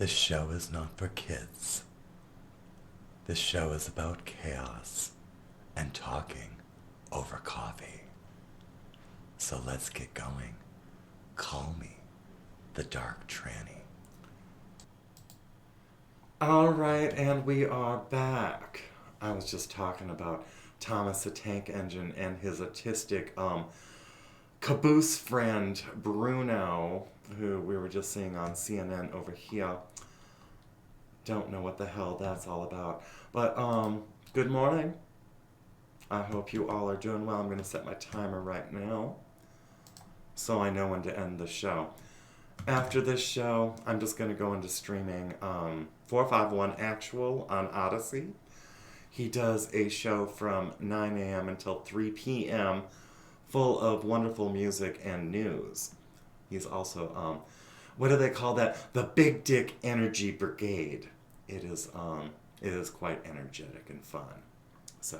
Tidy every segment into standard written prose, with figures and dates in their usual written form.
This show is not for kids. This show is about chaos and talking over coffee. So let's get going. Call me the Dark Tranny. All right, and we are back. I was just talking about Thomas the Tank Engine and his autistic caboose friend Bruno, who we were just seeing on CNN over here. Don't know what the hell that's all about. But good morning. I hope you all are doing well. I'm going to set my timer right now so I know when to end the show. After this show, I'm just going to go into streaming 451 Actual on Odysee. He does a show from 9 a.m. until 3 p.m. full of wonderful music and news. He's also, what do they call that? The Big Dick Energy Brigade. It is quite energetic and fun. So,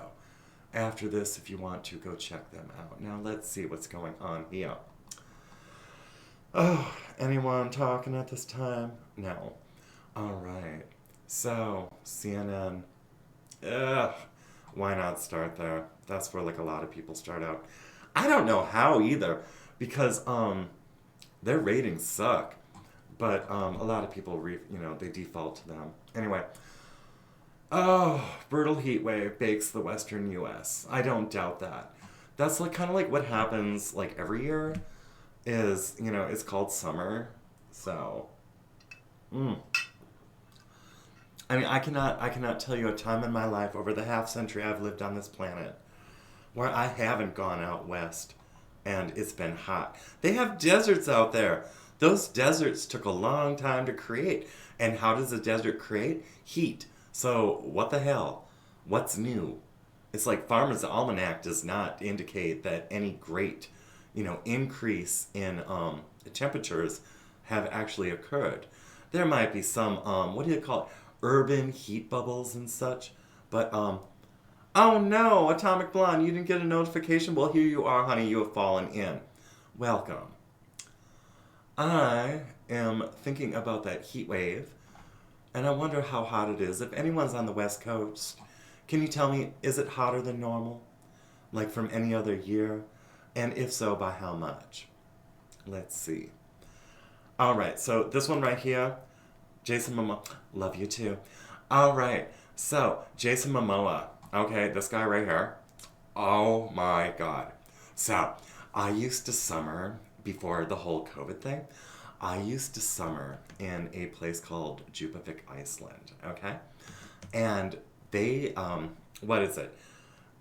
after this, if you want to, go check them out. Now, let's see what's going on here. Oh, anyone talking at this time? No. All right. So, CNN. Ugh. Why not start there? That's where, like, a lot of people start out. I don't know how either, because their ratings suck. But a lot of people, they default to them. Anyway. Oh, brutal heat wave bakes the western U.S. I don't doubt that. That's like kind of like what happens like every year. Is it's called summer, so. I mean, I cannot tell you a time in my life over the half century I've lived on this planet where I haven't gone out west and it's been hot. They have deserts out there. Those deserts took a long time to create. And how does a desert create? Heat. So what the hell? What's new? It's like Farmer's Almanac does not indicate that any great, increase in temperatures have actually occurred. There might be some, what do you call it? Urban heat bubbles and such. But, oh no, Atomic Blonde, you didn't get a notification? Well, here you are, honey, you have fallen in. Welcome. I am thinking about that heat wave, and I wonder how hot it is. If anyone's on the West Coast, can you tell me, is it hotter than normal? Like from any other year? And if so, by how much? Let's see. All right, so this one right here, Jason Momoa, love you too. All right, so Jason Momoa, okay, this guy right here. Oh my God. So, I used to summer, before the whole COVID thing, I used to summer in a place called Djupavik, Iceland, okay? And they, what is it?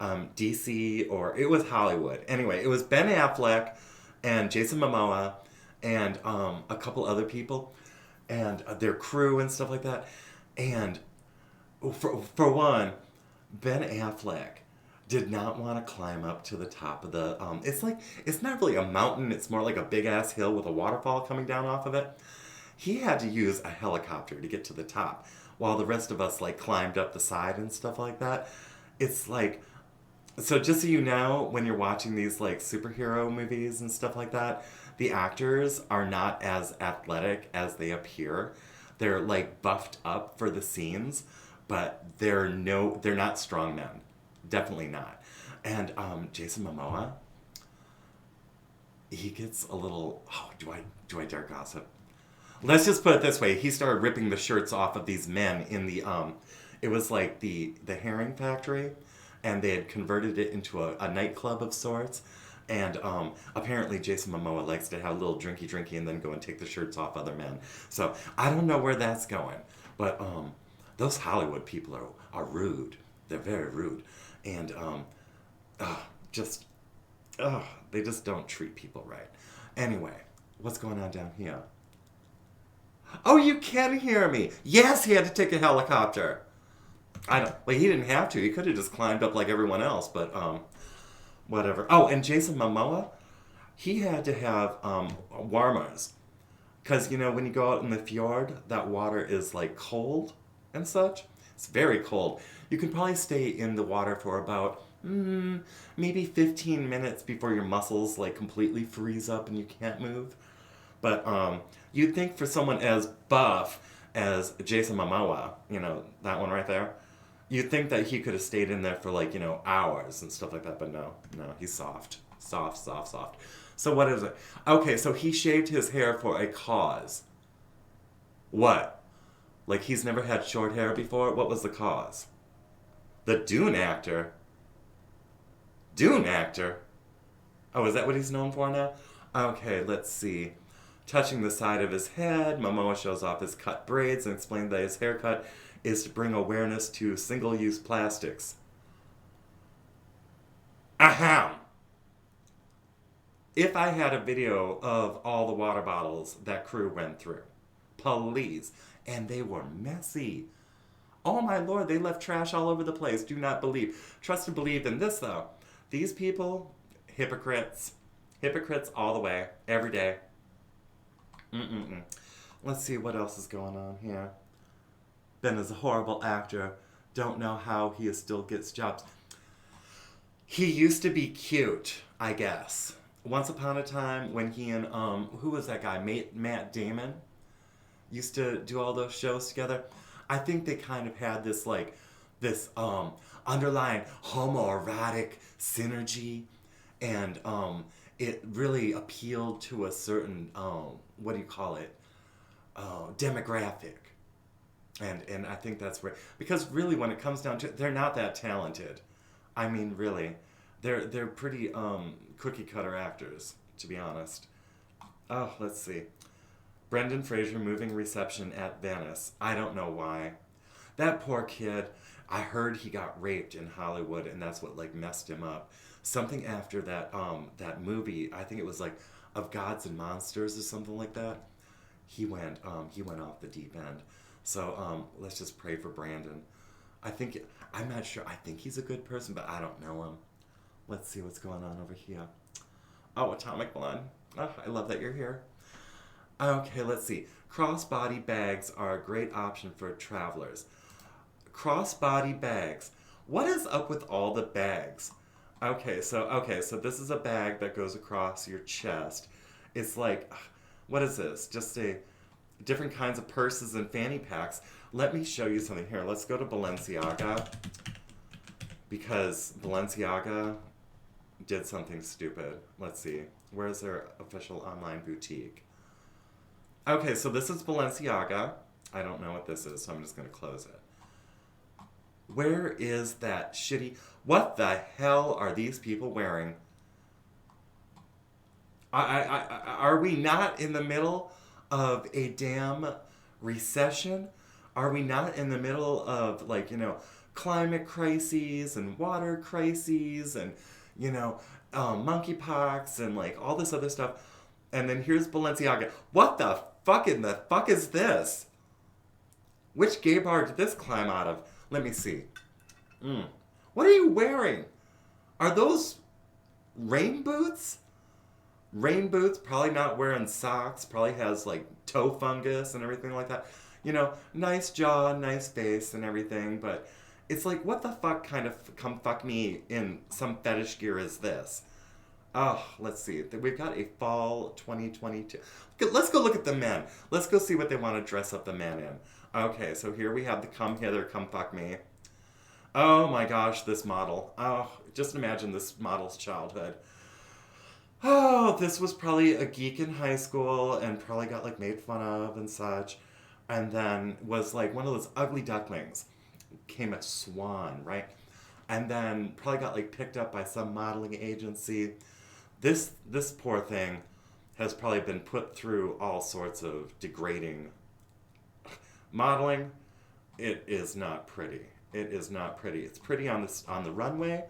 DC, or it was Hollywood. Anyway, it was Ben Affleck and Jason Momoa and a couple other people and their crew and stuff like that. And for one, Ben Affleck did not want to climb up to the top of the, it's not really a mountain, it's more like a big ass hill with a waterfall coming down off of it. He had to use a helicopter to get to the top, while the rest of us like climbed up the side and stuff like that. It's like, so just so you know, when you're watching these like superhero movies and stuff like that, the actors are not as athletic as they appear. They're like buffed up for the scenes, but they're not strong men. Definitely not. And Jason Momoa, he gets a little, oh, do I dare gossip? Let's just put it this way. He started ripping the shirts off of these men in the, it was like the herring factory, and they had converted it into a nightclub of sorts. And apparently Jason Momoa likes to have a little drinky and then go and take the shirts off other men. So I don't know where that's going. But those Hollywood people are rude. They're very rude. And they just don't treat people right. Anyway, what's going on down here? Oh, you can hear me. Yes, he had to take a helicopter. He didn't have to. He could have just climbed up like everyone else, but whatever. Oh, and Jason Momoa, he had to have warmers. Because, when you go out in the fjord, that water is like cold and such. It's very cold. You can probably stay in the water for about maybe 15 minutes before your muscles like completely freeze up and you can't move. But you'd think for someone as buff as Jason Momoa, you know, that one right there. You'd think that he could have stayed in there for like, you know, hours and stuff like that, but no, he's soft. Soft, soft, soft. So what is it? Okay, so he shaved his hair for a cause. What? Like he's never had short hair before? What was the cause? The Dune actor? Dune actor? Oh, is that what he's known for now? Okay, let's see. Touching the side of his head, Momoa shows off his cut braids and explains that his haircut is to bring awareness to single-use plastics. Ahem! If I had a video of all the water bottles that crew went through, please, and they were messy. Oh my lord, they left trash all over the place. Do not believe. Trust and believe in this though. These people, hypocrites. Hypocrites all the way, every day. Mm-mm-mm. Let's see what else is going on here. Ben is a horrible actor. Don't know how he still gets jobs. He used to be cute, I guess. Once upon a time when he and, who was that guy? Matt Damon? Used to do all those shows together. I think they kind of had this, like, this, underlying homoerotic synergy. And, it really appealed to a certain, what do you call it? Demographic. And I think that's where, because really when it comes down to it, they're not that talented. I mean, really. They're pretty, cookie cutter actors, to be honest. Oh, let's see. Brendan Fraser moving reception at Venice. I don't know why. That poor kid, I heard he got raped in Hollywood and that's what like messed him up. Something after that that movie, I think it was like Of Gods and Monsters or something like that. He went off the deep end. So let's just pray for Brandon. I'm not sure. I think he's a good person, but I don't know him. Let's see what's going on over here. Oh, Atomic Blonde. Oh, I love that you're here. Okay, let's see. Crossbody bags are a great option for travelers. Crossbody bags. What is up with all the bags? Okay, so this is a bag that goes across your chest. It's like, what is this? Just a different kinds of purses and fanny packs. Let me show you something here. Let's go to Balenciaga because Balenciaga did something stupid. Let's see. Where's their official online boutique? Okay, so this is Balenciaga. I don't know what this is, so I'm just going to close it. Where is that shitty... What the hell are these people wearing? Are we not in the middle of a damn recession? Are we not in the middle of, like, you know, climate crises and water crises and, you know, monkeypox and, like, all this other stuff? And then here's Balenciaga. What the fuck in the fuck is this? Which gay bar did this climb out of? Let me see. What are you wearing? Are those rain boots? Rain boots, probably not wearing socks, probably has like toe fungus and everything like that. You know, nice jaw, nice face and everything, but it's like, what the fuck kind of come fuck me in some fetish gear is this? Oh, let's see. We've got a fall 2022. Let's go look at the men. Let's go see what they want to dress up the men in. Okay, so here we have the come hither, come fuck me. Oh my gosh, this model. Oh, just imagine this model's childhood. Oh, this was probably a geek in high school and probably got like made fun of and such. And then was like one of those ugly ducklings. Came a swan, right? And then probably got like picked up by some modeling agency. This poor thing has probably been put through all sorts of degrading modeling. It is not pretty. It is not pretty. It's pretty on the runway,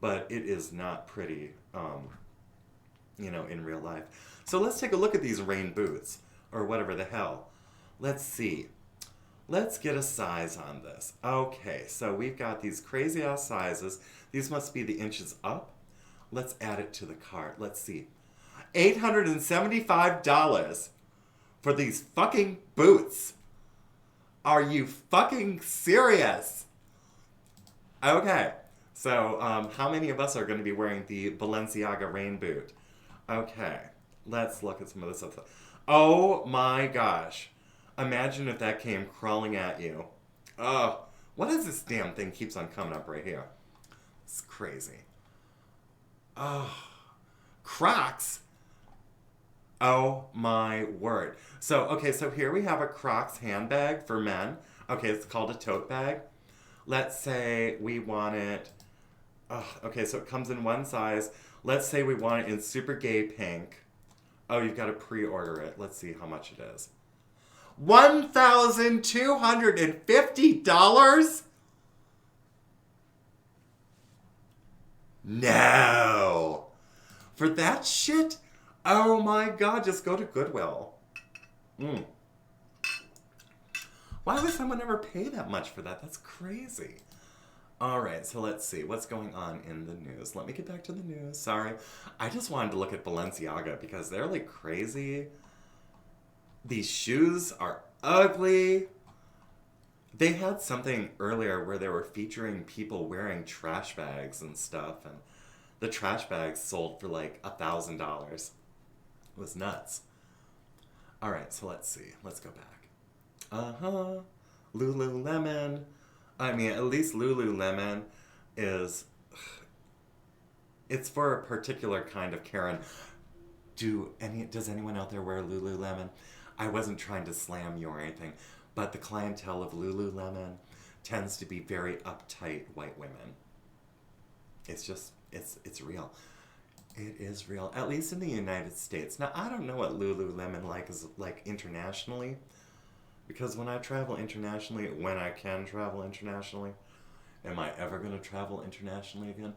but it is not pretty, you know, in real life. So let's take a look at these rain boots, or whatever the hell. Let's see. Let's get a size on this. Okay, so we've got these crazy ass sizes. These must be the inches up. Let's add it to the cart. Let's see. $875 for these fucking boots. Are you fucking serious? Okay, so how many of us are going to be wearing the Balenciaga rain boot? Okay, let's look at some of this stuff. Oh my gosh. Imagine if that came crawling at you. Oh, what is this damn thing keeps on coming up right here? It's crazy. Oh, Crocs. Oh my word. So, okay, so here we have a Crocs handbag for men. Okay, it's called a tote bag. Let's say we want it. Oh, okay, so it comes in one size. Let's say we want it in super gay pink. Oh, you've got to pre order it. Let's see how much it is. $1,250? No. For that shit? Oh my god, just go to Goodwill. Mm. Why would someone ever pay that much for that? That's crazy. Alright, so let's see. What's going on in the news? Let me get back to the news. Sorry. I just wanted to look at Balenciaga because they're like crazy. These shoes are ugly. They had something earlier where they were featuring people wearing trash bags and stuff, and the trash bags sold for like $1,000. It was nuts. All right, so let's see. Let's go back. Lululemon. I mean, at least Lululemon is. It's for a particular kind of Karen. Does anyone out there wear Lululemon? I wasn't trying to slam you or anything, but the clientele of Lululemon tends to be very uptight white women. It's just, it's real. It is real, at least in the United States. Now, I don't know what Lululemon is like internationally, because when I travel internationally, when I can travel internationally, am I ever going to travel internationally again?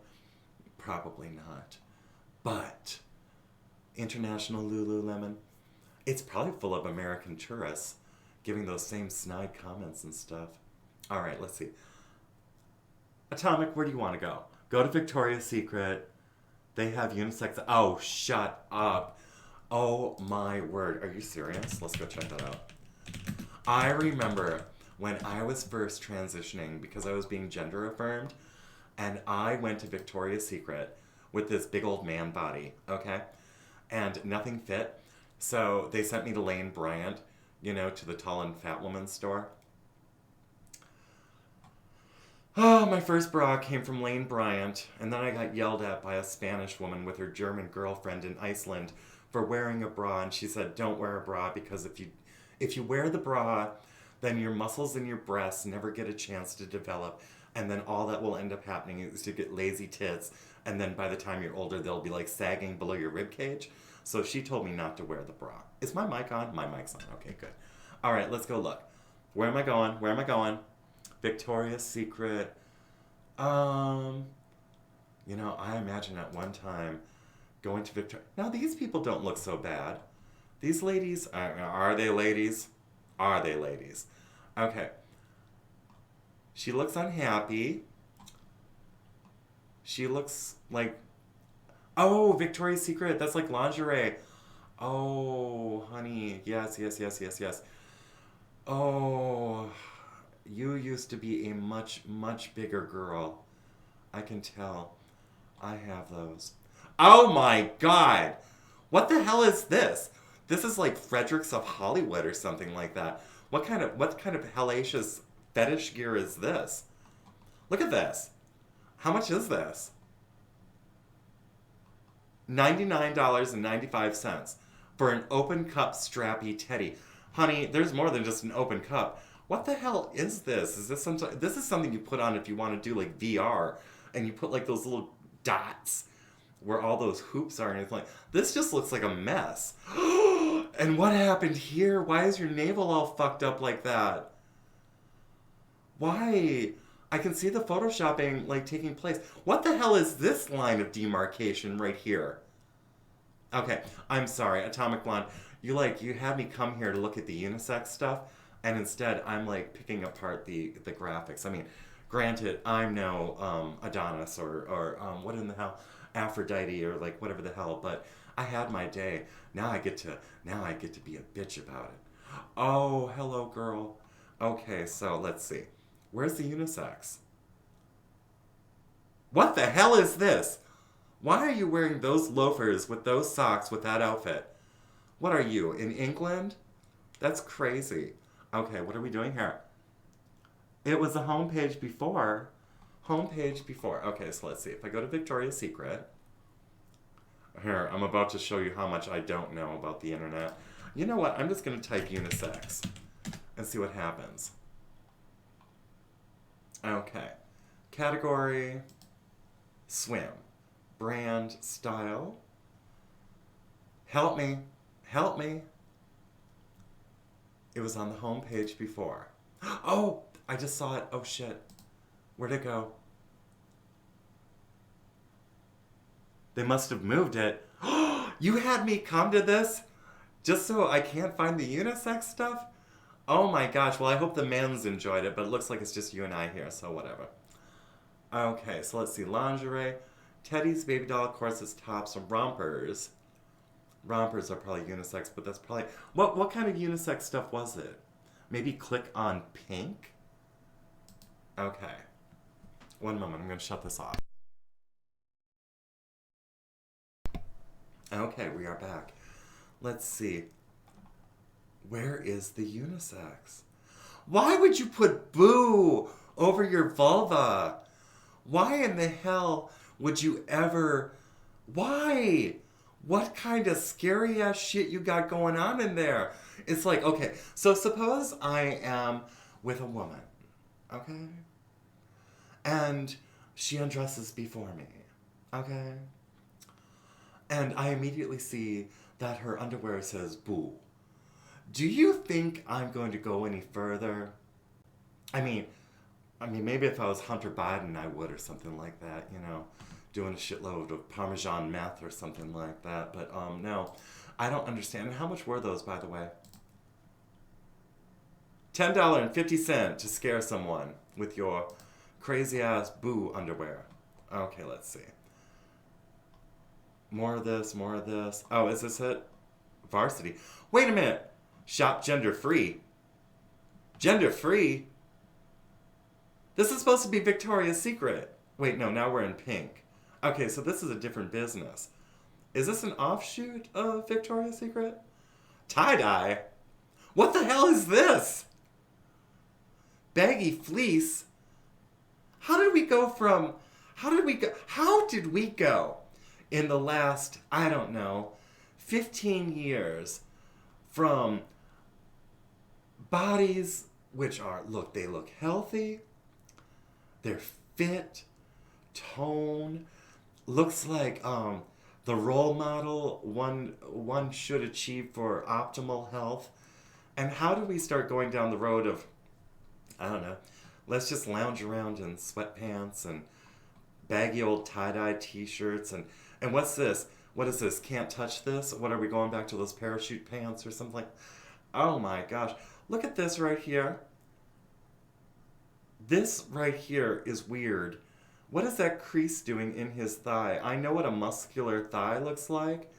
Probably not. But international Lululemon, it's probably full of American tourists giving those same snide comments and stuff. All right, let's see. Atomic, where do you want to go? Go to Victoria's Secret. They have unisex. Oh, shut up. Oh, my word. Are you serious? Let's go check that out. I remember when I was first transitioning because I was being gender affirmed, and I went to Victoria's Secret with this big old man body, okay? And nothing fit. So they sent me to Lane Bryant, to the tall and fat woman store. Oh, my first bra came from Lane Bryant, and then I got yelled at by a Spanish woman with her German girlfriend in Iceland for wearing a bra, and she said, don't wear a bra because if you wear the bra, then your muscles in your breasts never get a chance to develop, and then all that will end up happening is to get lazy tits, and then by the time you're older, they'll be like sagging below your rib cage. So she told me not to wear the bra. Is my mic on? My mic's on. Okay, good. All right, let's go look. Where am I going? Victoria's Secret. I imagine at one time going to Victoria. Now, these people don't look so bad. These ladies, are they ladies? Are they ladies? Okay. She looks unhappy. She looks like, oh, Victoria's Secret. That's like lingerie. Oh, honey. Yes. Oh, you used to be a much, much bigger girl. I can tell. I have those. Oh my god! What the hell is this? This is like Fredericks of Hollywood or something like that. What kind of hellacious fetish gear is this? Look at this. How much is this? $99.95 for an open cup strappy teddy. Honey, there's more than just an open cup. What the hell is this? Is this this is something you put on if you want to do like VR, and you put like those little dots where all those hoops are and it's like, this just looks like a mess. And what happened here? Why is your navel all fucked up like that? Why? I can see the photoshopping like taking place. What the hell is this line of demarcation right here? Okay, I'm sorry, Atomic Blonde. You had me come here to look at the unisex stuff, and instead I'm like picking apart the graphics. I mean, granted, I'm no Adonis or what in the hell, Aphrodite or like whatever the hell, but I had my day. Now I get to be a bitch about it. Oh, hello, girl. Okay, so let's see. Where's the unisex? What the hell is this? Why are you wearing those loafers with those socks with that outfit? What are you, in England? That's crazy. Okay, what are we doing here? It was the homepage before. Homepage before. Okay, so let's see. If I go to Victoria's Secret. Here, I'm about to show you how much I don't know about the internet. You know what? I'm just going to type unisex and see what happens. Okay. Category, swim. Brand, style. Help me. Help me. It was on the home page before. Oh, I just saw it. Oh, shit. Where'd it go? They must have moved it. You had me come to this just so I can't find the unisex stuff? Oh my gosh. Well, I hope the men's enjoyed it, but it looks like it's just you and I here, so whatever. Okay, so let's see. Lingerie, teddies, baby doll, corsets, tops, and rompers. Rompers are probably unisex, but that's probably... What kind of unisex stuff was it? Maybe click on pink? Okay. One moment, I'm going to shut this off. Okay, we are back. Let's see. Where is the unisex? Why would you put boo over your vulva? Why in the hell would you ever... Why? What kind of scary ass shit you got going on in there? It's like, okay, so suppose I am with a woman, okay? And she undresses before me, okay? And I immediately see that her underwear says boo. Do you think I'm going to go any further? I mean, maybe if I was Hunter Biden, I would, or something like that, you know, doing a shitload of Parmesan meth or something like that. But no, I don't understand. And how much were those, by the way? $10.50 to scare someone with your crazy ass boo underwear. Okay, let's see. More of this, more of this. Oh, is this it? Varsity. Wait a minute. Shop gender free. Gender free? This is supposed to be Victoria's Secret. Wait, no, now we're in pink. Okay, so this is a different business. Is this an offshoot of Victoria's Secret? Tie-dye? What the hell is this? Baggy fleece? How did we go in the last, I don't know, 15 years from bodies which are, look, they look healthy, they're fit, tone, looks like the role model one should achieve for optimal health. And how do we start going down the road of, I don't know, let's just lounge around in sweatpants and baggy old tie-dye t-shirts and what's this? What is this? Can't touch this? What are we going back to those parachute pants or something like? Oh my gosh. Look at this right here. This right here is weird. What is that crease doing in his thigh? I know what a muscular thigh looks like.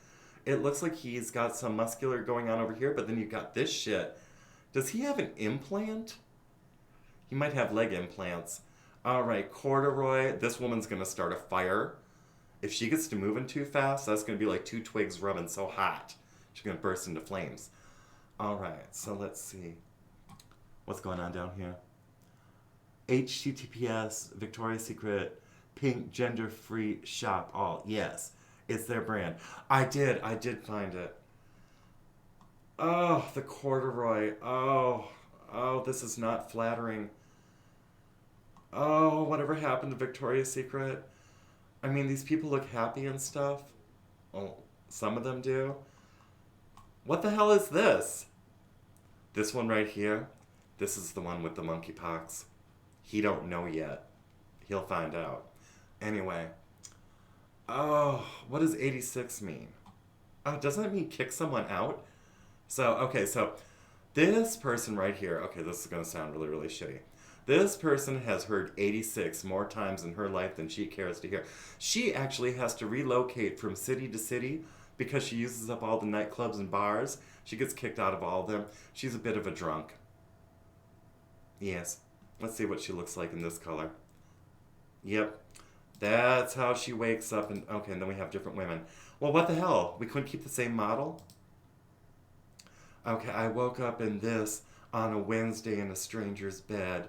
It looks like he's got some muscular going on over here, but then you've got this shit. Does he have an implant? He might have leg implants. All right, corduroy. This woman's going to start a fire. If she gets to moving too fast, that's going to be like two twigs rubbing so hot. She's going to burst into flames. All right, so let's see. What's going on down here? HTTPS, Victoria's Secret, pink gender-free shop all. Yes, it's their brand. I did find it. Oh, the corduroy. Oh, this is not flattering. Oh, whatever happened to Victoria's Secret? I mean, these people look happy and stuff. Well, some of them do. What the hell is this? This one right here? This is the one with the monkeypox. He don't know yet. He'll find out. Anyway. Oh, what does 86 mean? Oh, doesn't that mean kick someone out? So, okay, so this person right here, okay, this is going to sound really, really shitty. This person has heard 86 more times in her life than she cares to hear. She actually has to relocate from city to city because she uses up all the nightclubs and bars. She gets kicked out of all of them. She's a bit of a drunk. Yes. Let's see what she looks like in this color. Yep. That's how she wakes up. And okay, and then we have different women. Well, what the hell? We couldn't keep the same model? Okay, I woke up in this. on a Wednesday in a stranger's bed,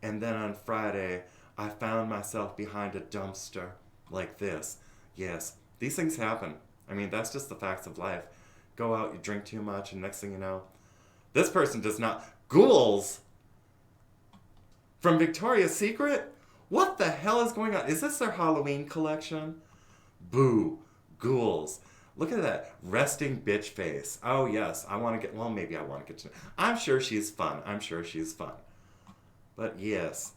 and then on Friday, I found myself behind a dumpster like this. Yes, these things happen. I mean, that's just the facts of life. Go out, you drink too much, and next thing you know, this person does not. Ghouls from Victoria's Secret? What the hell is going on? Is this their Halloween collection? Boo. Ghouls. Look at that resting bitch face. Oh, yes. I want to get. Well, maybe I want to get to. I'm sure she's fun. I'm sure she's fun. But yes.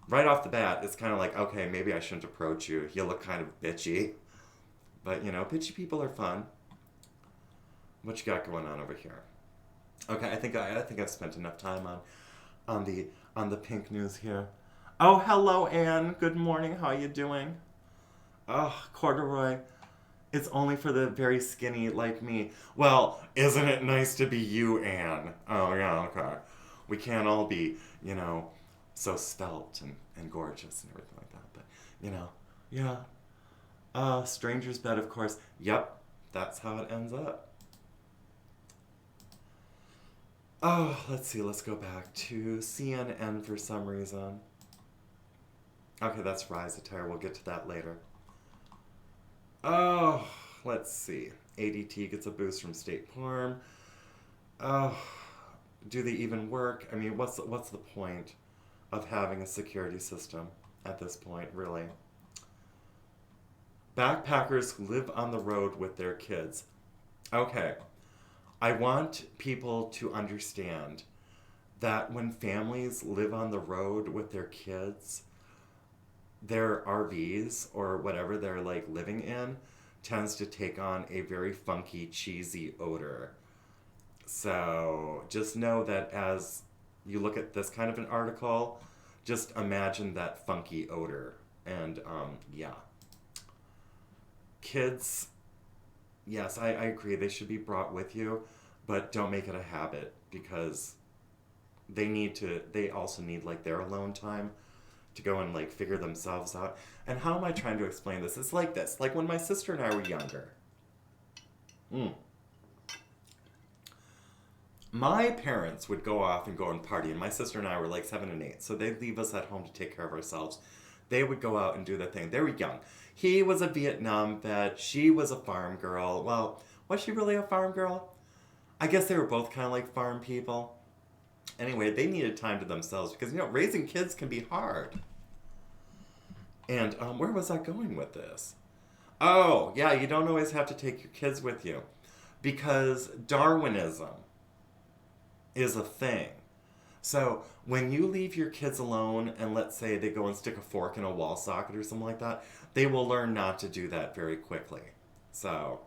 Right off the bat, it's kind of like, okay, maybe I shouldn't approach you. You look kind of bitchy. But, you know, bitchy people are fun. What you got going on over here? Okay, I think I've spent enough time on the pink news here. Oh, hello, Anne. Good morning. How you doing? Oh, corduroy. It's only for the very skinny like me. Well, isn't it nice to be you, Anne? Oh, yeah, okay. We can't all be, you know, so svelte and gorgeous and everything like that. But, you know, yeah. Stranger's bed, of course. Yep, that's how it ends up. Oh, let's see. Let's go back to CNN for some reason. Okay, that's Rise Attire. We'll get to that later. Oh, let's see. ADT gets a boost from State Farm. Oh, do they even work? I mean, what's the point of having a security system at this point, really? Backpackers who live on the road with their kids. Okay, I want people to understand that when families live on the road with their kids, their RVs or whatever they're like living in tends to take on a very funky, cheesy odor. So just know that as you look at this kind of an article, just imagine that funky odor. And yeah. Kids, yes, I agree. They should be brought with you, but don't make it a habit because they also need like their alone time to go and like figure themselves out. And how am I trying to explain this? It's like this. Like when my sister and I were younger. My parents would go off and go and party, and my sister and I were like 7 and 8, so they'd leave us at home to take care of ourselves. They would go out and do their thing. They were young. He was a Vietnam vet. She was a farm girl. Well, was she really a farm girl? I guess they were both kind of like farm people. Anyway, they needed time to themselves because, you know, raising kids can be hard. And where was I going with this? Oh, yeah, you don't always have to take your kids with you because Darwinism is a thing. So when you leave your kids alone and let's say they go and stick a fork in a wall socket or something like that, they will learn not to do that very quickly. So,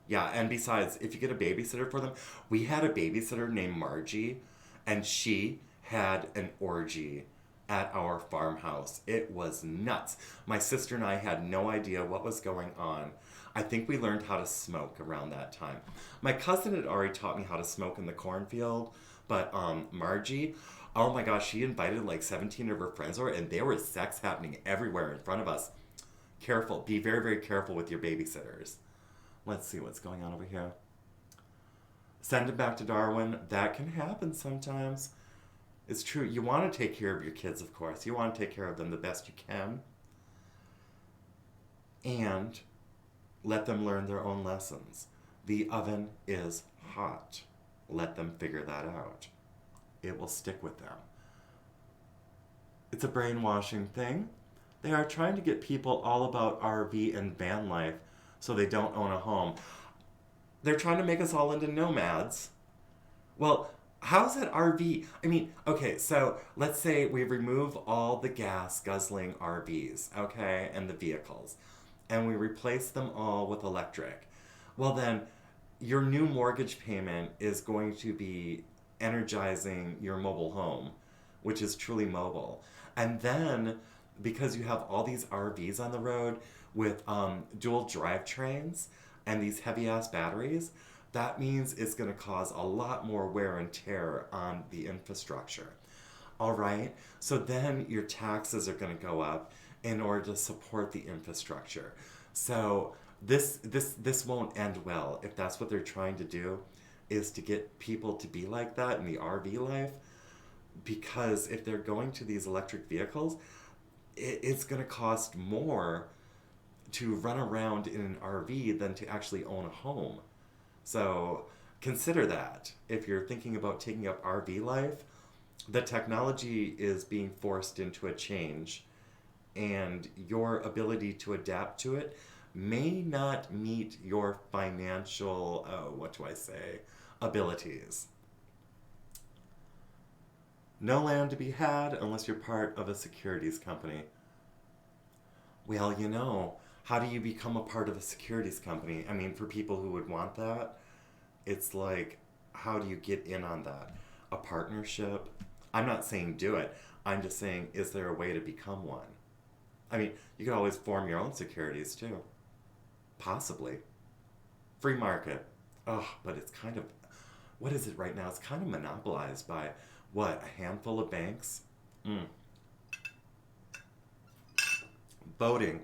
yeah, and besides, if you get a babysitter for them, we had a babysitter named Margie, and she had an orgy at our farmhouse. It was nuts. My sister and I had no idea what was going on. I think we learned how to smoke around that time. My cousin had already taught me how to smoke in the cornfield, but Margie, oh my gosh, she invited like 17 of her friends over, and there was sex happening everywhere in front of us. Careful. Be very, very careful with your babysitters. Let's see what's going on over here. Send them back to Darwin. That can happen sometimes. It's true. You want to take care of your kids, of course. You want to take care of them the best you can. And let them learn their own lessons. The oven is hot. Let them figure that out. It will stick with them. It's a brainwashing thing. They are trying to get people all about RV and van life so they don't own a home. They're trying to make us all into nomads. Well, how's that RV? I mean, okay, so let's say we remove all the gas guzzling RVs, okay, and the vehicles, and we replace them all with electric. Well, then your new mortgage payment is going to be energizing your mobile home, which is truly mobile. And then, because you have all these RVs on the road with dual drivetrains and these heavy ass batteries, that means it's going to cause a lot more wear and tear on the infrastructure. All right? So then your taxes are going to go up in order to support the infrastructure. So this won't end well if that's what they're trying to do. is to get people to be like that in the RV life, because if they're going to these electric vehicles, it's going to cost more to run around in an RV than to actually own a home. So consider that. If you're thinking about taking up RV life, the technology is being forced into a change, and your ability to adapt to it may not meet your financial, what do I say, abilities. No land to be had unless you're part of a securities company. Well, how do you become a part of a securities company? I mean, for people who would want that, it's like, how do you get in on that? A partnership? I'm not saying do it. I'm just saying, is there a way to become one? I mean, you could always form your own securities too. Possibly. Free market. Oh, but it's kind of, what is it right now? It's kind of monopolized by, what, a handful of banks? Mm. Voting.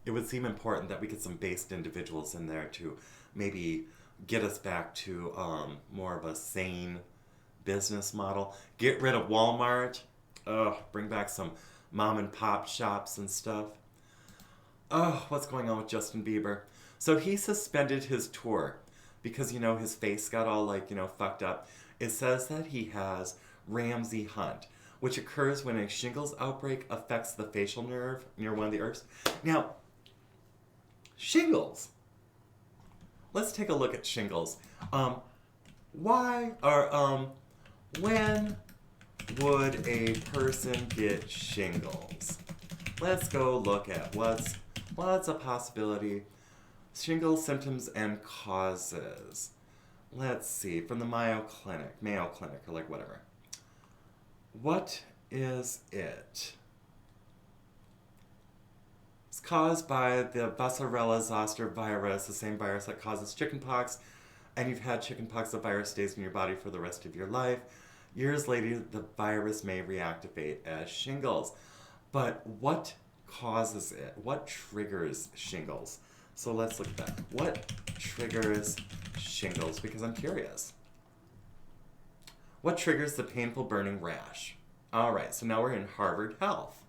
It would seem important that we get some based individuals in there to maybe get us back to more of a sane business model. Get rid of Walmart. Bring back some mom and pop shops and stuff. Oh, what's going on with Justin Bieber? So he suspended his tour because, his face got all fucked up. It says that he has Ramsay Hunt, which occurs when a shingles outbreak affects the facial nerve near one of the ears. Now, shingles. Let's take a look at shingles. When would a person get shingles? Let's go look at what's a possibility. Shingles symptoms and causes. Let's see, from the Mayo Clinic, or whatever. What is it? It's caused by the Varicella-Zoster virus, the same virus that causes chickenpox, and you've had chickenpox, the virus stays in your body for the rest of your life. Years later, the virus may reactivate as shingles. But what causes it? What triggers shingles? So let's look at that. What triggers shingles? Because I'm curious. What triggers the painful burning rash? All right, so now we're in Harvard Health.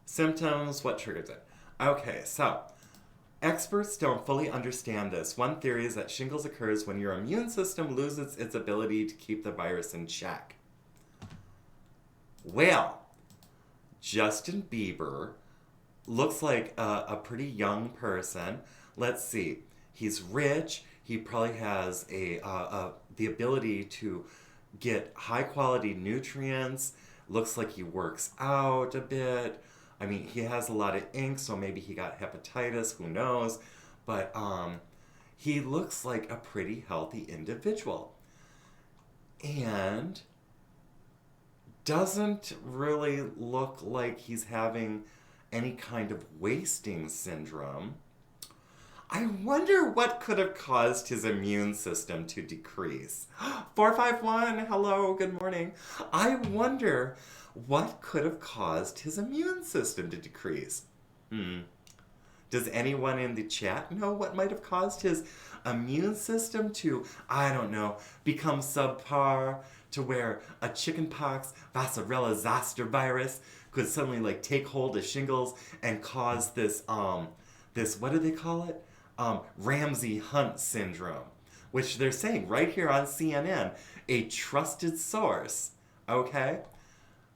Symptoms, what triggers it? Okay, so experts don't fully understand this. One theory is that shingles occurs when your immune system loses its ability to keep the virus in check. Well, Justin Bieber looks like a pretty young person. Let's see. He's rich. He probably has the ability to get high quality nutrients. Looks like he works out a bit. I mean, he has a lot of ink, so maybe he got hepatitis, who knows. But he looks like a pretty healthy individual. And doesn't really look like he's having any kind of wasting syndrome. I wonder what could have caused his immune system to decrease. 451, hello, good morning. I wonder what could have caused his immune system to decrease. Does anyone in the chat know what might have caused his immune system to, I don't know, become subpar, to where a chickenpox, Varicella-Zoster virus could suddenly take hold of shingles and cause this, what do they call it? Ramsay Hunt syndrome, which they're saying right here on CNN, a trusted source, okay?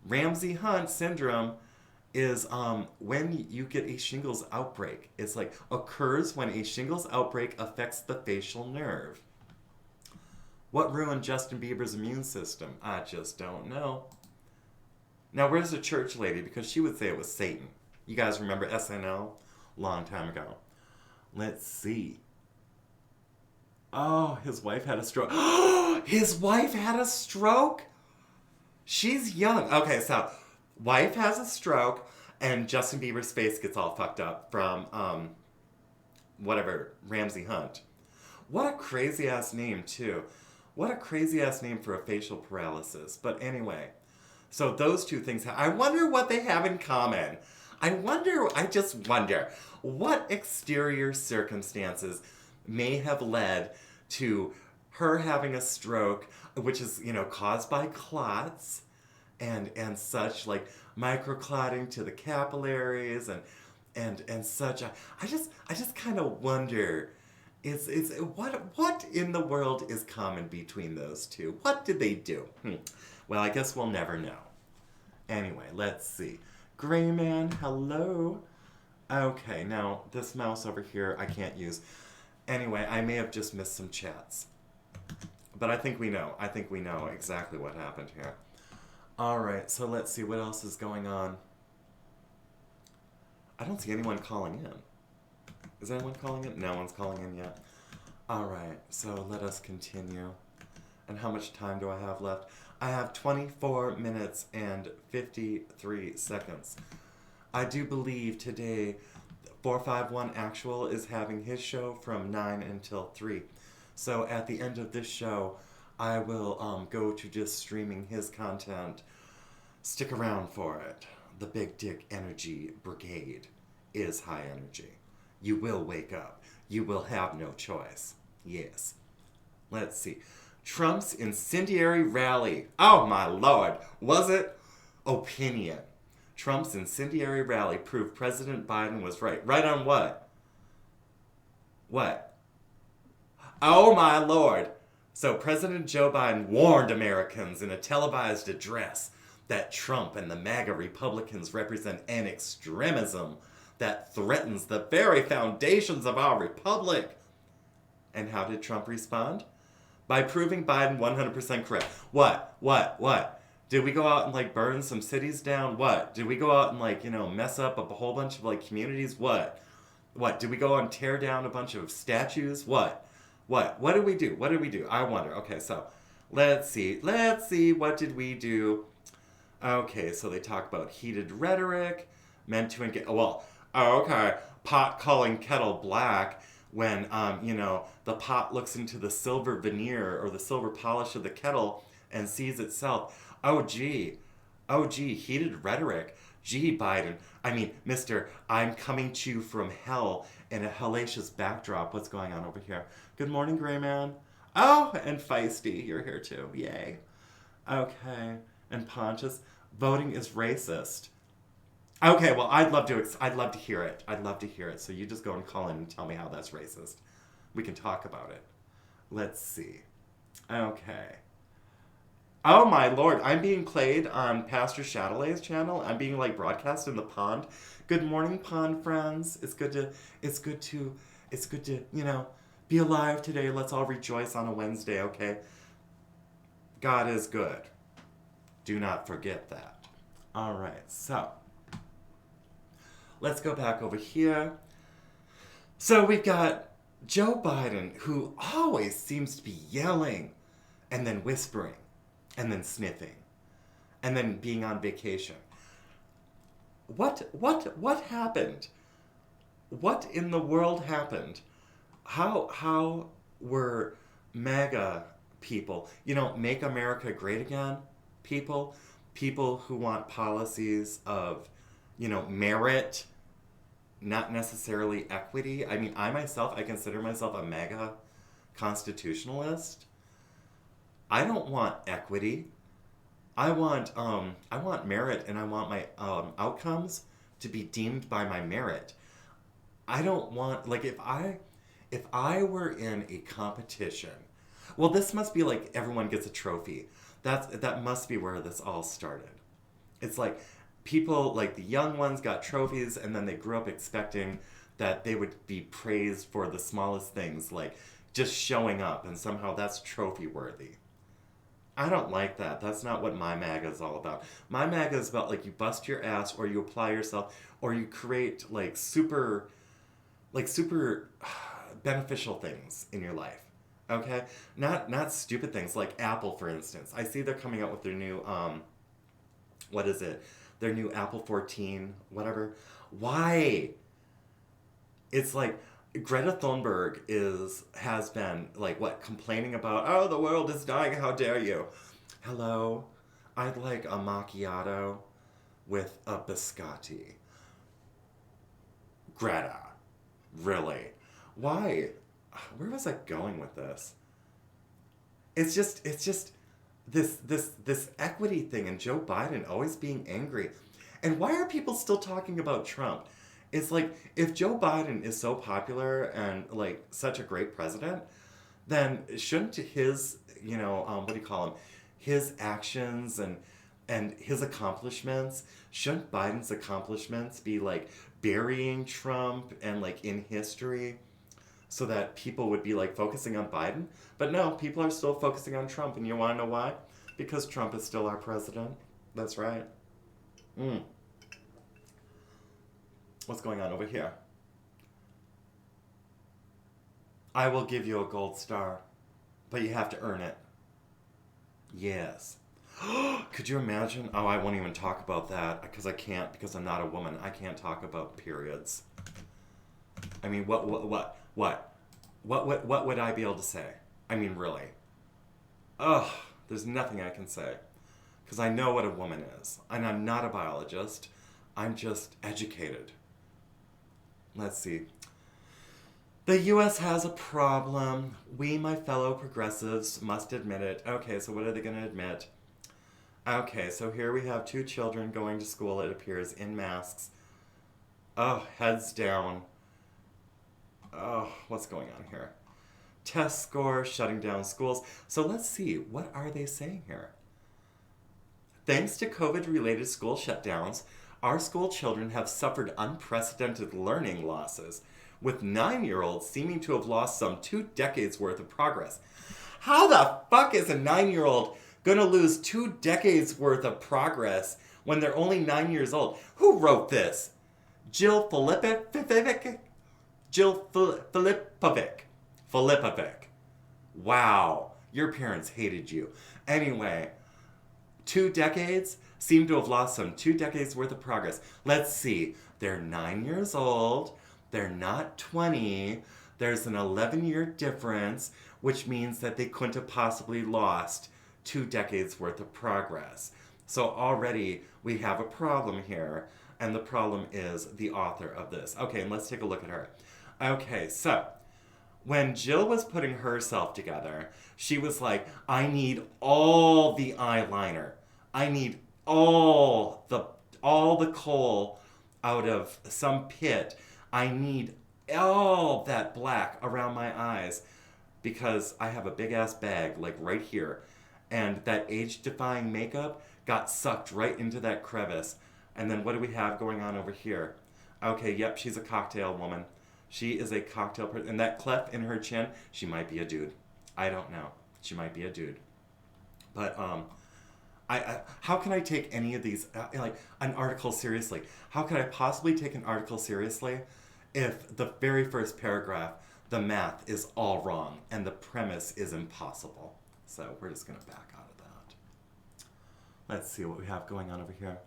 Ramsay Hunt syndrome is when you get a shingles outbreak. It's occurs when a shingles outbreak affects the facial nerve. What ruined Justin Bieber's immune system? I just don't know. Now, where's the church lady? Because she would say it was Satan. You guys remember SNL? Long time ago. Let's see. Oh, his wife had a stroke. His wife had a stroke? She's young. Okay, so wife has a stroke, and Justin Bieber's face gets all fucked up from, Ramsay Hunt. What a crazy-ass name, too. What a crazy-ass name for a facial paralysis. But anyway, so those two things, I wonder what they have in common. I just wonder, what exterior circumstances may have led to her having a stroke, which is, caused by clots and such, like microclotting to the capillaries and such. I just kind of wonder, is what in the world is common between those two? What did they do? Well, I guess we'll never know. Anyway, let's see. Gray Man, hello. Okay, now this mouse over here I can't use. Anyway, I may have just missed some chats. But I think we know. I think we know exactly what happened here. Alright, so let's see what else is going on. I don't see anyone calling in. Is anyone calling in? No one's calling in yet. Alright, so let us continue. And how much time do I have left? I have 24 minutes and 53 seconds. I do believe today 451 Actual is having his show from 9 until 3. So at the end of this show, I will go to just streaming his content. Stick around for it. The Big Dick Energy Brigade is high energy. You will wake up. You will have no choice. Yes. Let's see. Trump's incendiary rally. Oh my lord. Was it? Opinion. Trump's incendiary rally proved President Biden was right. Right on what? What? Oh my lord. So President Joe Biden warned Americans in a televised address that Trump and the MAGA Republicans represent an extremism that threatens the very foundations of our republic. And how did Trump respond? By proving Biden 100% correct. What? Did we go out and like burn some cities down? What? Did we go out and like, mess up a whole bunch of like communities? What? Did we go and tear down a bunch of statues? What did we do? What did we do? I wonder. Okay, so let's see. What did we do? Okay, so they talk about heated rhetoric meant to engage. Well, okay, pot calling kettle black when, the pot looks into the silver veneer or the silver polish of the kettle and sees itself. Oh, gee, heated rhetoric. Gee, Biden. I mean, Mr. I'm coming to you from hell in a hellacious backdrop. What's going on over here? Good morning, Gray Man. Oh, and Feisty. You're here too. Yay. Okay. And Pontius. Voting is racist. Okay, well, I'd love to hear it. I'd love to hear it. So you just go and call in and tell me how that's racist. We can talk about it. Let's see. Okay. Oh my lord, I'm being played on Pastor Chatelet's channel. I'm being like broadcast in the pond. Good morning, pond friends. It's good to, be alive today. Let's all rejoice on a Wednesday, okay? God is good. Do not forget that. All right, so let's go back over here. So we've got Joe Biden, who always seems to be yelling and then whispering and then sniffing and then being on vacation. What happened? What in the world happened? How were MAGA people, make America great again people who want policies of, merit, not necessarily equity. I mean, I consider myself a MAGA constitutionalist. I don't want equity. I want merit, and I want my outcomes to be deemed by my merit. I don't want, like, if I were in a competition, well, this must be like everyone gets a trophy. That must be where this all started. It's like people, like the young ones got trophies, and then they grew up expecting that they would be praised for the smallest things, like just showing up, and somehow that's trophy worthy. I don't like that. That's not what my MAGA is all about. My MAGA is about, like, you bust your ass, or you apply yourself, or you create super beneficial things in your life. Okay? Not stupid things like Apple, for instance. I see they're coming out with their new what is it? Their new Apple 14, whatever. Why? It's like Greta Thunberg has been complaining about, oh, the world is dying, how dare you? Hello, I'd like a macchiato with a biscotti. Greta, really? Why? where was I going with this? It's just this equity thing and Joe Biden always being angry. And why are people still talking about Trump? It's like if Joe Biden is so popular and like such a great president, then shouldn't his, what do you call him, his actions and his accomplishments, shouldn't Biden's accomplishments be like burying Trump and like in history so that people would be like focusing on Biden? But no, people are still focusing on Trump, and you want to know why? Because Trump is still our president. That's right. Mm. What's going on over here? I will give you a gold star, but you have to earn it. Yes. Could you imagine? Oh, I won't even talk about that because I can't, because I'm not a woman. I can't talk about periods. I mean, what would I be able to say? I mean, really. Ugh, there's nothing I can say. Because I know what a woman is. And I'm not a biologist. I'm just educated. Let's see. The U.S. has a problem. We, my fellow progressives, must admit it. Okay, so what are they going to admit? Okay, so here we have 2 children going to school, it appears, in masks. Oh, heads down. Oh, what's going on here? Test scores, shutting down schools. So let's see, what are they saying here? Thanks to COVID-related school shutdowns, our school children have suffered unprecedented learning losses, with 9-year-olds seeming to have lost some 2 decades worth of progress. How the fuck is a 9-year-old gonna lose 2 decades worth of progress when they're only 9 years old? Who wrote this? Jill Filipovic? Jill Filipovic. Filipovic. Wow, your parents hated you. Anyway, 2 decades seem to have lost some 2 decades worth of progress. Let's see. They're 9 years old. They're not 20. There's an 11-year difference, which means that they couldn't have possibly lost 2 decades worth of progress. So already we have a problem here, and the problem is the author of this. Okay, and let's take a look at her. Okay, so when Jill was putting herself together, she was like, I need all the eyeliner. I need all the coal out of some pit. I need all that black around my eyes because I have a big ass bag like right here. And that age-defying makeup got sucked right into that crevice. And then what do we have going on over here? Okay, yep, she's a cocktail woman. She is a cocktail person. And that cleft in her chin, she might be a dude. I don't know. She might be a dude. But how can I take any of these, like an article seriously? How could I possibly take an article seriously if the very first paragraph, the math is all wrong and the premise is impossible? So we're just going to back out of that. Let's see what we have going on over here.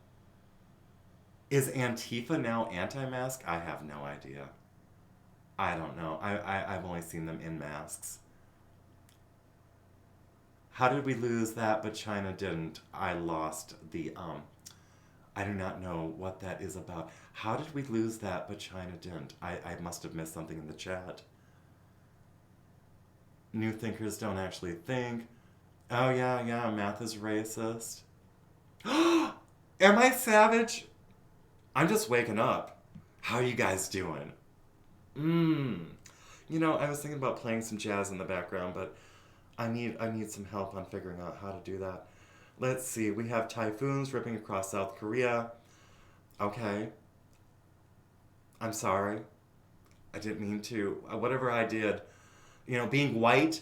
Is Antifa now anti-mask? I have no idea. I don't know. I've only seen them in masks. How did we lose that, but China didn't? I lost the, I do not know what that is about. How did we lose that, but China didn't? I must have missed something in the chat. New thinkers don't actually think. Oh, yeah, math is racist. Am I savage? I'm just waking up. How are you guys doing? You know, I was thinking about playing some jazz in the background, but I need some help on figuring out how to do that. Let's see. We have typhoons ripping across South Korea. Okay. I'm sorry. I didn't mean to. Whatever I did, you know, being white,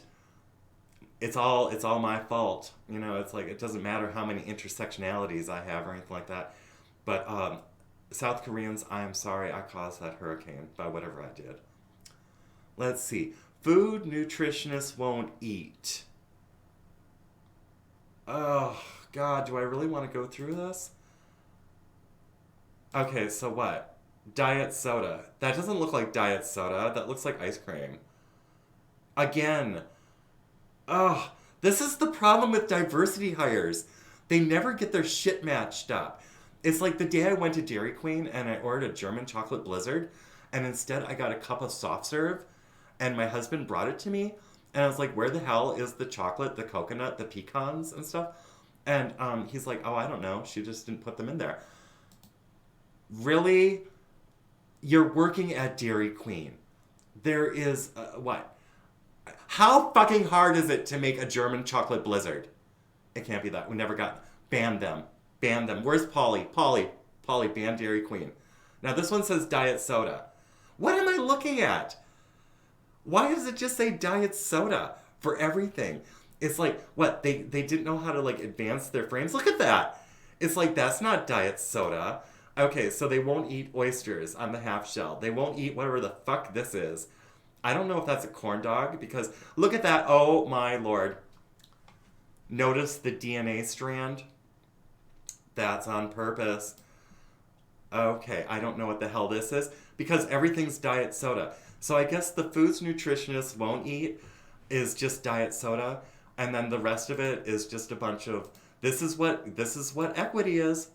it's all my fault. You know, it's like it doesn't matter how many intersectionalities I have or anything like that. But South Koreans, I am sorry I caused that hurricane by whatever I did. Let's see. Food nutritionists won't eat. Oh, God, do I really want to go through this? Okay, so what? Diet soda. That doesn't look like diet soda. That looks like ice cream. Again. Oh, this is the problem with diversity hires. They never get their shit matched up. It's like the day I went to Dairy Queen and I ordered a German chocolate blizzard, and instead I got a cup of soft serve, and my husband brought it to me, and I was like, where the hell is the chocolate, the coconut, the pecans, and stuff? And he's like, oh, I don't know. She just didn't put them in there. Really? You're working at Dairy Queen. There is, what? How fucking hard is it to make a German chocolate blizzard? It can't be that. We never got. Ban them. Ban them. Where's Polly? Polly, ban Dairy Queen. Now this one says diet soda. What am I looking at? Why does it just say diet soda for everything? It's like, what? They didn't know how to like advance their frames? Look at that. It's like, that's not diet soda. Okay, so they won't eat oysters on the half shell. They won't eat whatever the fuck this is. I don't know if that's a corn dog because look at that. Oh my lord. Notice the DNA strand? That's on purpose. Okay, I don't know what the hell this is because everything's diet soda. So I guess the foods nutritionists won't eat is just diet soda, and then the rest of it is just a bunch of this is what equity is.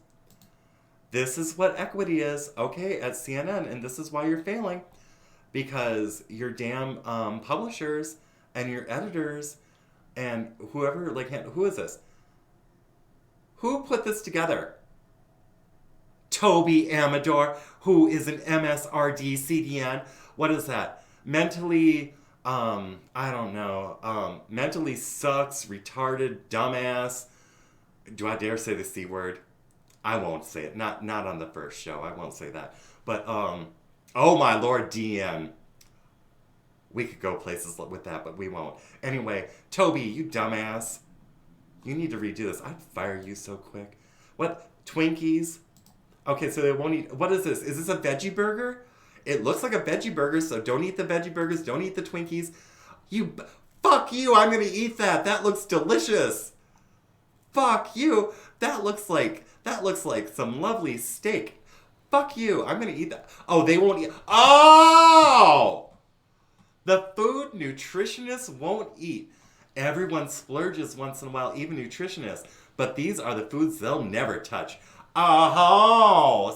This is what equity is, okay, at CNN, and this is why you're failing. Because your damn publishers and your editors and whoever, like, who is this? Who put this together? Toby Amador, who is an MSRD CDN. What is that? Mentally, I don't know, mentally sucks, retarded, dumbass. Do I dare say the C word? I won't say it. Not on the first show. I won't say that. But, oh my lord, DN. We could go places with that, but we won't. Anyway, Toby, you dumbass. You need to redo this. I'd fire you so quick. What? Twinkies? Okay, so they won't eat... What is this? Is this a veggie burger? It looks like a veggie burger, so don't eat the veggie burgers. Don't eat the Twinkies. Fuck you! I'm gonna eat that! That looks delicious! Fuck you! That looks like some lovely steak. Fuck you! I'm gonna eat that. Oh, they won't eat... Oh! The food nutritionists won't eat. Everyone splurges once in a while, even nutritionists. But these are the foods they'll never touch. Oh,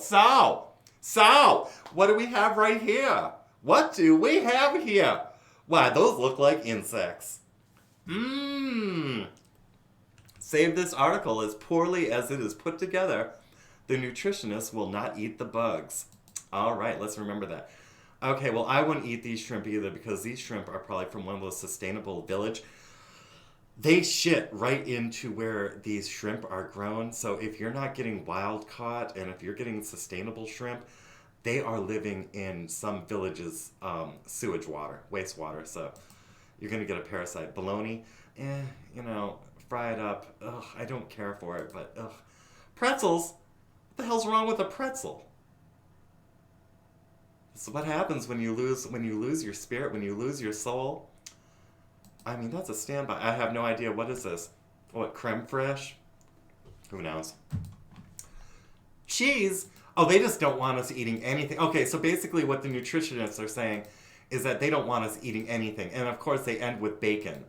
so, what do we have right here? What do we have here? Why, those look like insects. Save this article as poorly as it is put together. The nutritionists will not eat the bugs. All right, let's remember that. Okay, well, I wouldn't eat these shrimp either because these shrimp are probably from one of those sustainable village. They shit right into where these shrimp are grown. So if you're not getting wild caught and if you're getting sustainable shrimp, they are living in some village's sewage water, wastewater. So you're going to get a parasite. Bologna, fry it up. Ugh, I don't care for it, but ugh. Pretzels? What the hell's wrong with a pretzel? This is what happens when you lose your spirit, when you lose your soul. I mean, that's a standby. I have no idea. What is this? What, creme fraiche? Who knows? Cheese? Oh, they just don't want us eating anything. Okay, so basically what the nutritionists are saying is that they don't want us eating anything. And of course they end with bacon.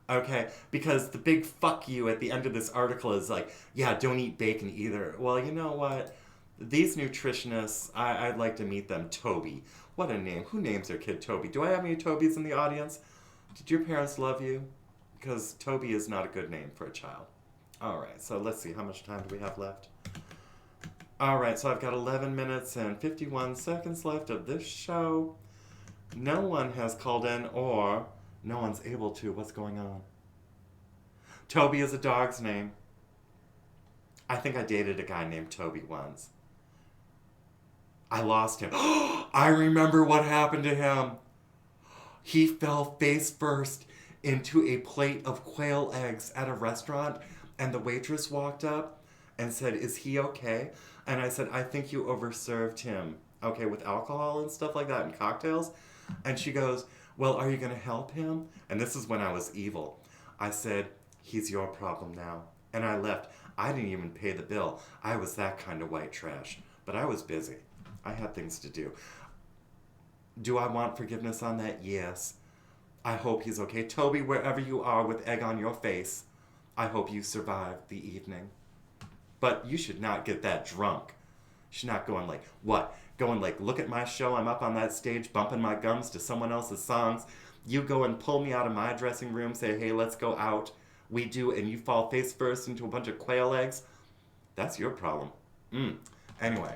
Okay? Because the big fuck you at the end of this article is like, yeah, don't eat bacon either. Well, you know what? These nutritionists, I'd like to meet them. Toby. What a name. Who names their kid Toby? Do I have any Tobys in the audience? Did your parents love you? Because Toby is not a good name for a child. Alright, so let's see. How much time do we have left? Alright, so I've got 11 minutes and 51 seconds left of this show. No one has called in or no one's able to. What's going on? Toby is a dog's name. I think I dated a guy named Toby once. I lost him. I remember what happened to him. He fell face first into a plate of quail eggs at a restaurant, and the waitress walked up and said, "Is he okay?" And I said, "I think you overserved him, okay, with alcohol and stuff like that and cocktails." And she goes, "Well, are you going to help him?" And this is when I was evil. I said, "He's your problem now." And I left. I didn't even pay the bill. I was that kind of white trash. But I was busy. I had things to do. Do I want forgiveness on that? Yes. I hope he's okay. Toby, wherever you are with egg on your face, I hope you survive the evening. But you should not get that drunk. She's not going like, what? Going like, look at my show, I'm up on that stage bumping my gums to someone else's songs. You go and pull me out of my dressing room, say, hey, let's go out. We do, and you fall face first into a bunch of quail eggs. That's your problem. Anyway,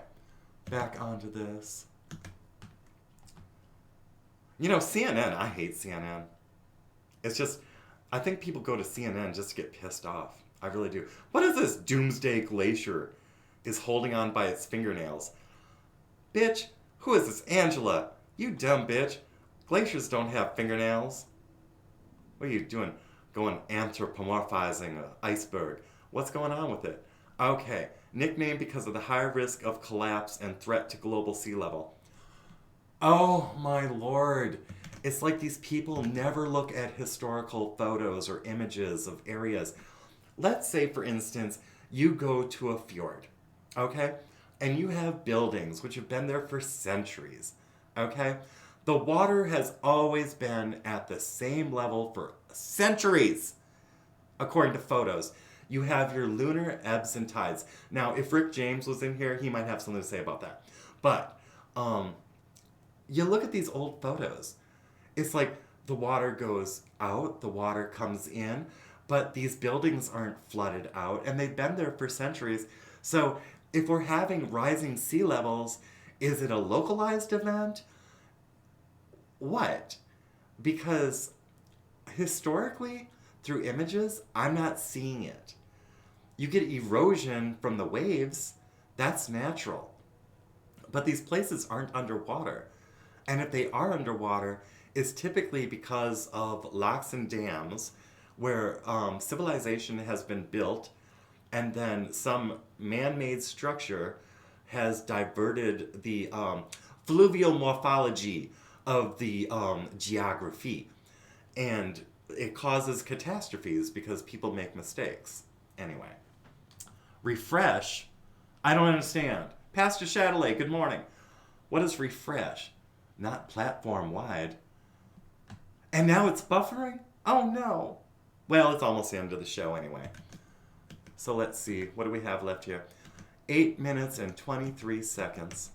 back onto this. You know, CNN, I hate CNN. It's just, I think people go to CNN just to get pissed off. I really do. What is this doomsday glacier is holding on by its fingernails? Bitch, who is this Angela? You dumb bitch. Glaciers don't have fingernails. What are you doing? Going anthropomorphizing an iceberg. What's going on with it? Okay, nicknamed because of the high risk of collapse and threat to global sea level. Oh my lord. It's like these people never look at historical photos or images of areas. Let's say, for instance, you go to a fjord, okay? And you have buildings which have been there for centuries, okay? The water has always been at the same level for centuries, according to photos. You have your lunar ebbs and tides. Now, if Rick James was in here, he might have something to say about that. But you look at these old photos. It's like the water goes out, the water comes in, but these buildings aren't flooded out, and they've been there for centuries. So if we're having rising sea levels, is it a localized event? What? Because historically, through images, I'm not seeing it. You get erosion from the waves, that's natural. But these places aren't underwater. And if they are underwater, it's typically because of locks and dams where civilization has been built and then some man-made structure has diverted the fluvial morphology of the geography. And it causes catastrophes because people make mistakes. Anyway. Refresh? I don't understand. Pastor Chatelet, good morning. What is refresh? Not platform-wide. And now it's buffering? Oh no. Well, it's almost the end of the show anyway. So let's see. What do we have left here? 8 minutes and 23 seconds.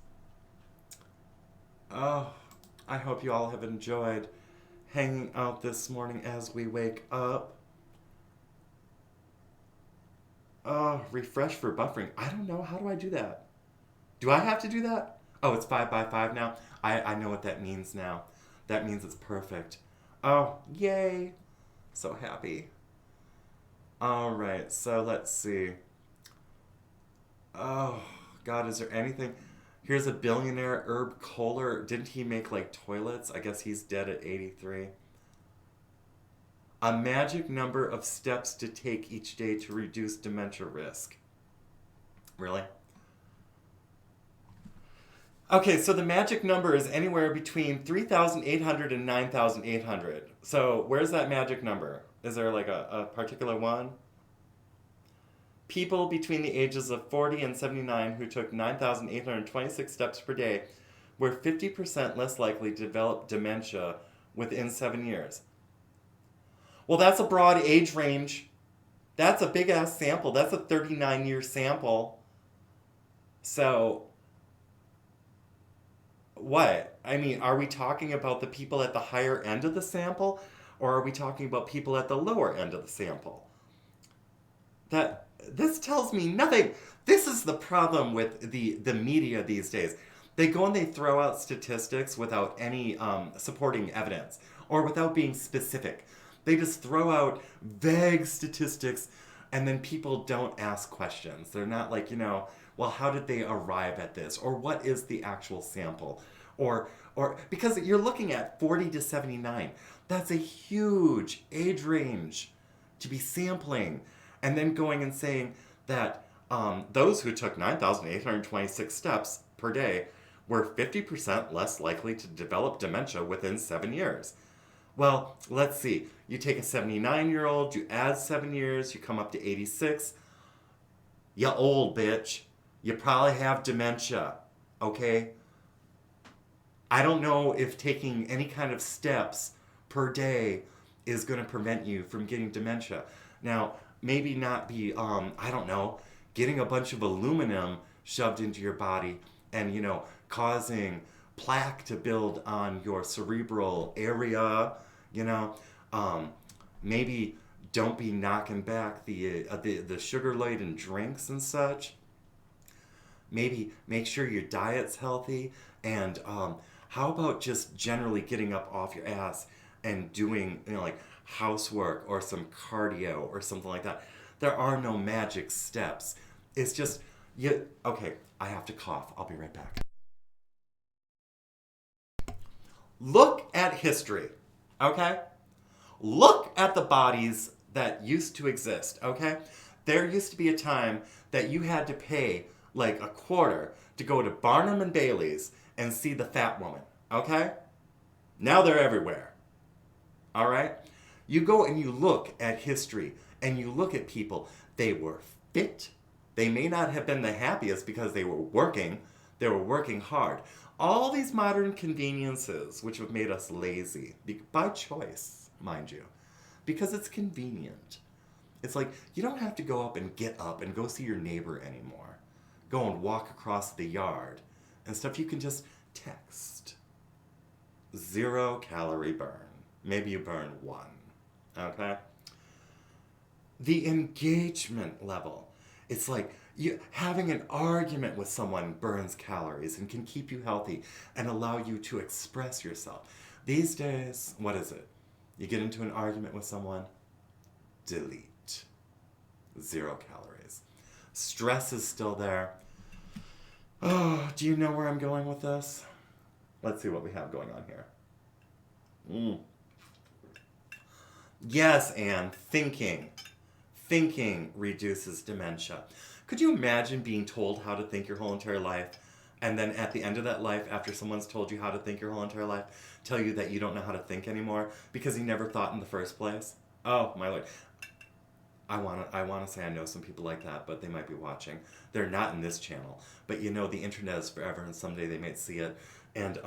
Oh, I hope you all have enjoyed hanging out this morning as we wake up. Oh, refresh for buffering. I don't know. How do I do that? Do I have to do that? Oh, it's 5 by 5 now. I know what that means now. That means it's perfect. Oh, yay. So happy. All right, so let's see. Oh, God, is there anything? Here's a billionaire, Herb Kohler. Didn't he make, like, toilets? I guess he's dead at 83. A magic number of steps to take each day to reduce dementia risk. Really? Okay, so the magic number is anywhere between 3,800 and 9,800. So where's that magic number? Is there like a particular one? People between the ages of 40 and 79 who took 9,826 steps per day were 50% less likely to develop dementia within 7 years. Well, that's a broad age range. That's a big-ass sample. That's a 39-year sample. So, what? I mean, are we talking about the people at the higher end of the sample? Or are we talking about people at the lower end of the sample? This tells me nothing. This is the problem with the media these days. They go and they throw out statistics without any supporting evidence or without being specific. They just throw out vague statistics and then people don't ask questions. They're not like, well, how did they arrive at this? Or what is the actual sample? Or because you're looking at 40 to 79. That's a huge age range to be sampling. And then going and saying that those who took 9,826 steps per day were 50% less likely to develop dementia within 7 years. Well, let's see. You take a 79-year-old, you add 7 years, you come up to 86. You old bitch. You probably have dementia, okay? I don't know if taking any kind of steps per day is going to prevent you from getting dementia. Now, maybe not be, I don't know, getting a bunch of aluminum shoved into your body and, causing plaque to build on your cerebral area, you know. Um, Maybe don't be knocking back the sugar laden drinks and such. Maybe make sure your diet's healthy, and how about just generally getting up off your ass and doing like housework or some cardio or something like that. There are no magic steps. It's just you. Okay, I have to cough. I'll be right back. Look at history, okay? Look at the bodies that used to exist, okay? There used to be a time that you had to pay like a quarter to go to Barnum and Bailey's and see the fat woman, okay? Now they're everywhere, all right? You go and you look at history and you look at people. They were fit. They may not have been the happiest because they were working hard. All these modern conveniences, which have made us lazy, by choice, mind you, because it's convenient. It's like you don't have to go up and go see your neighbor anymore. Go and walk across the yard and stuff. You can just text. 0 calorie burn. Maybe you burn 1. Okay? The engagement level. It's like having an argument with someone burns calories and can keep you healthy and allow you to express yourself. These days, what is it? You get into an argument with someone, delete. 0 calories. Stress is still there. Oh, do you know where I'm going with this? Let's see what we have going on here. Yes, and thinking. Thinking reduces dementia. Could you imagine being told how to think your whole entire life, and then at the end of that life, after someone's told you how to think your whole entire life, tell you that you don't know how to think anymore because you never thought in the first place? Oh, my Lord. I wanna say I know some people like that, but they might be watching. They're not in this channel. But the internet is forever, and someday they might see it. And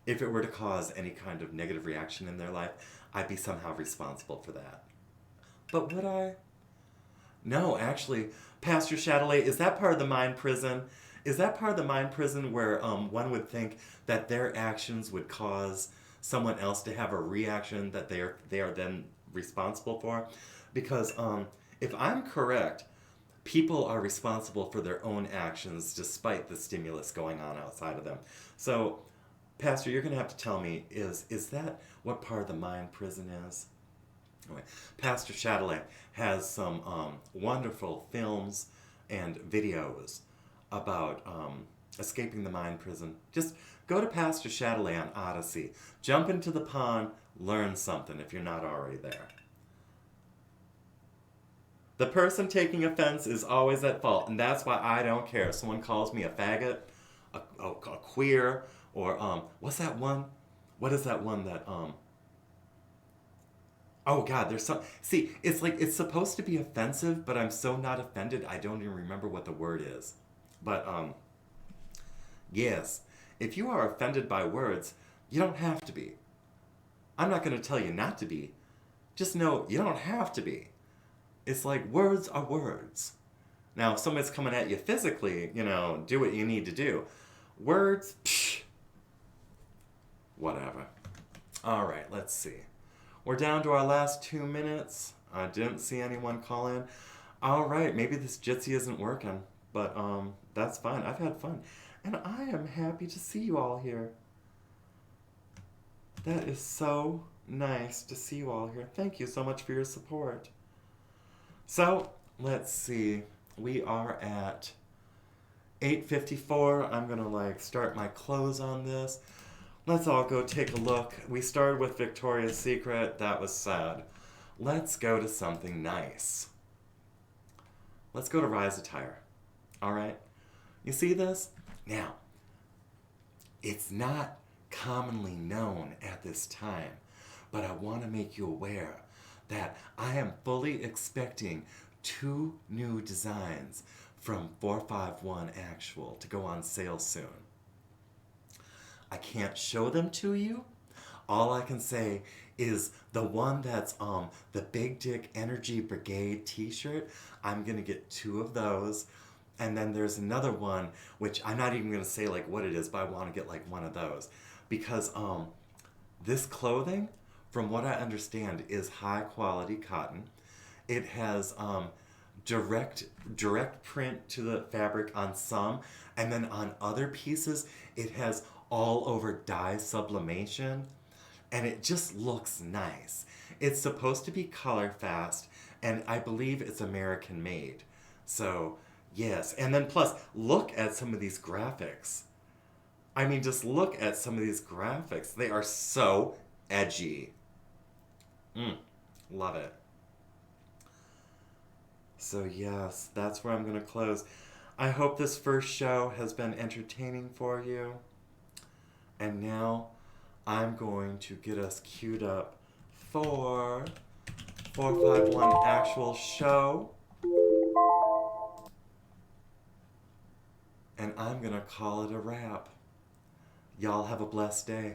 if it were to cause any kind of negative reaction in their life, I'd be somehow responsible for that. But would I? No, actually, Pastor Chatelet, is that part of the mind prison? Is that part of the mind prison where one would think that their actions would cause someone else to have a reaction that they are then responsible for? Because if I'm correct, people are responsible for their own actions despite the stimulus going on outside of them. So, Pastor, you're going to have to tell me, is that what part of the mind prison is? Anyway, Pastor Chatelet has some wonderful films and videos about escaping the mind prison. Just go to Pastor Chatelet on Odysee. Jump into the pond, learn something if you're not already there. The person taking offense is always at fault, and that's why I don't care if someone calls me a faggot, a queer, or what's that one? What is that one that Oh God, there's some. See, it's like it's supposed to be offensive, but I'm so not offended, I don't even remember what the word is. But yes, if you are offended by words, you don't have to be. I'm not going to tell you not to be. Just know you don't have to be. It's like words are words. Now, if somebody's coming at you physically, do what you need to do. Words, psh, whatever. All right, let's see. We're down to our last 2 minutes. I didn't see anyone call in. All right, maybe this Jitsi isn't working, but that's fine. I've had fun. And I am happy to see you all here. That is so nice to see you all here. Thank you so much for your support. So, let's see. We are at 8:54. I'm going to start my close on this. Let's all go take a look. We started with Victoria's Secret. That was sad. Let's go to something nice. Let's go to Rise Attire. All right? You see this? Now, it's not commonly known at this time, but I want to make you aware that I am fully expecting 2 new designs from 451 Actual to go on sale soon. I can't show them to you. All I can say is the one that's the Big Dick Energy Brigade t-shirt. I'm gonna get 2 of those. And then there's another one, which I'm not even gonna say like what it is, but I wanna get like one of those. Because this clothing, from what I understand, is high quality cotton. It has direct print to the fabric on some, and then on other pieces, it has all over dye sublimation, and it just looks nice. It's supposed to be color fast, and I believe it's American made. So, yes. And then plus, look at some of these graphics. I mean, just look at some of these graphics. They are so edgy. Love it. So, yes, that's where I'm going to close. I hope this first show has been entertaining for you. And now I'm going to get us queued up for 451 actual show. And I'm going to call it a wrap. Y'all have a blessed day.